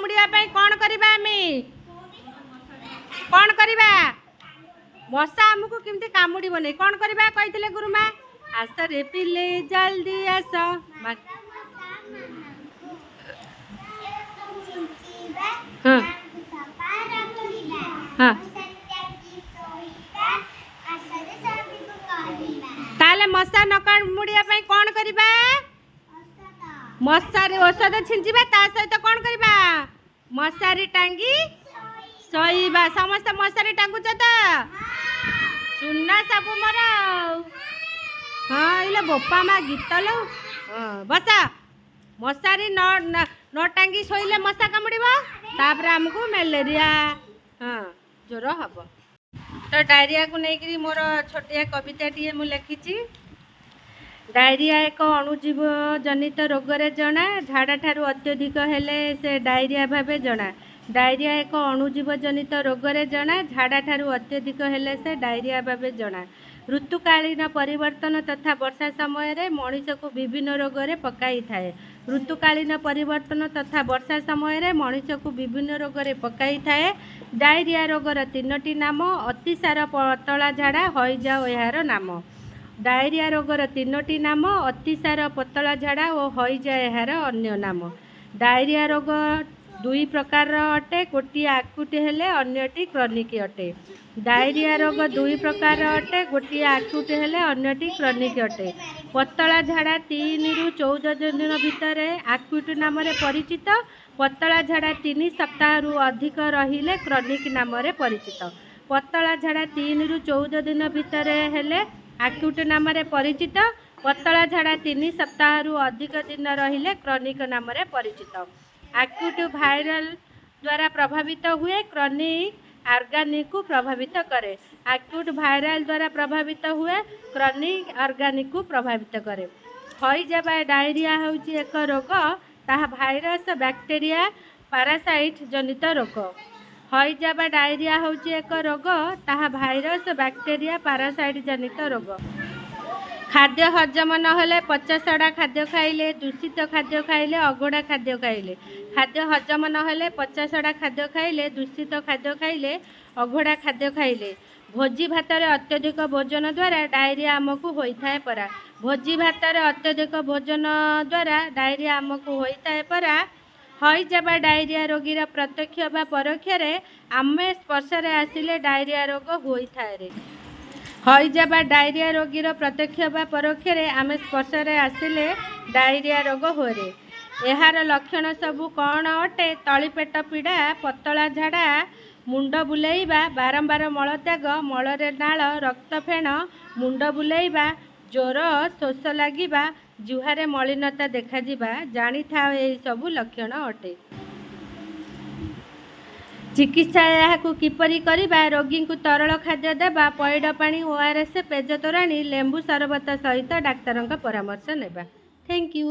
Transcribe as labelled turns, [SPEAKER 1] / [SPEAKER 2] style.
[SPEAKER 1] କାମୁଡ଼ିବା ପାଇଁ କ'ଣ କରିବା ଆମେ କ'ଣ କରିବା ମଶା ଆମକୁ କେମିତି କାମୁଡ଼ିବନି କ'ଣ କରିବା କହିଥିଲେ ଗୁରୁମା ଆସ ରେ ପିଲେ ଜଲ୍ଦି ଆସ ହଁ ହଁ ताले मशा न कामुड़िया कौन करिबा मशारी औषध छिंचिबा ता सहित कौन करिबा मशारी टांगी सोईबा समस्त मशारी टांगुच त सुनना सब मोर हाँ इले बोपा मा गीत लो बसा मशारी न टांगी सोईले मशा कामुड़िबो तापर हमको मलेरिया हाँ ज्वर हबो तो डायरिया को लेकर मोर छोटिया कविता टी मु लिखी डायरिया एक अणुजीव जनित रोग रे जना झाड़ा ठारू अत्यधिक हेले से डायरिया भावे जना डायरिया एक अणुजीव जनित रोग रे जना झाड़ा ठारू अत्यधिक हेले से डायरिया भावे जना ऋतुकालीन परिवर्तन तथा वर्षा समय रे मनीष को विभिन्न रोग रे पकाई थाए ऋतुकालीन परिवर्तन तथा वर्षा समय रे मनीष को विभिन्न रोग रे पकाई थाए डायरिया रोगर 3टी नाम अतिसार पतला झाड़ा हईजा यार नाम डायरिया रोगर 3टी नाम अतिसार पतला झाड़ा और हईजा यार अन्य नाम डायरिया रोग 2 प्रकार अटे गोटे आकुट हेले अन्यटी क्रॉनिक अटे डायरिया रोग 2 प्रकार अटे गोटे आकुट हेले अन्यटी क्रॉनिक अटे पतला झाड़ा 3 रु 14 दिन भितर आकुट नाम परिचित पतला झाड़ा 3 सप्ताह रु अधिक रहिले क्रॉनिक नाम परिचित पतला झाड़ा 3 रु 14 दिन भितर हेले आकुट नाम परिचित पतला झाड़ा 3 सप्ताह रु अधिक दिन रहिले क्रॉनिक नाम परिचित आक्यूट वायरल द्वारा प्रभावित हुए क्रॉनिक ऑर्गेनिक को प्रभावित करे आक्यूट वायरल द्वारा प्रभावित हुए क्रॉनिक ऑर्गेनिक को प्रभावित करे हईजा डायरिया होची एक रोग ताहा भाइरस बैक्टेरिया पैरासाइट जनित रोग हईजा डायरिया होची एक रोग ताहा भाइरस बैक्टेरिया पैरासाइट जनित रोग खाद्य हजम नहले पचासड़ा खाद्य खाइले दूषित खाद्य खाइले अघोड़ा खाद्य खाइले खाद्य हजम नहले पचासड़ा खाद्य खाइले दूषित खाद्य खाइले अघोड़ा खाद्य खाइले भोजी भात अत्यधिक भोजन द्वारा डायरिया आमको होता है परा भोजी भात अत्यधिक भोजन द्वारा डायरिया आमको होता है परा हईजा डायरिया रोगीर प्रत्यक्ष बा परोक्ष आमे स्पर्श आसिले डायरिया रोग होता है हईजा डायरिया रोगीर प्रत्यक्ष बा परोक्ष आमे स्पर्श आसिले डायरिया रोग होरे यार लक्षण सबू कौन अटे तलीपेट पीड़ा पतला झाड़ा मुंड बुलेइबा बारंबार मलत्याग मलरे नाल रक्त फेण मुंड बुलेइबा ज्वर शोष लगिबा जुहारे मलिनता देखाजिबा जानी था यही सबू लक्षण अटे चिकित्सा यहाँ किपरि करिबा रोगी को तरल खाद्य देबा पैड पानी ओआरएस पेज तोराणी लेंबू सरबत सहित डाक्तर परामर्श नेबा। Thank you.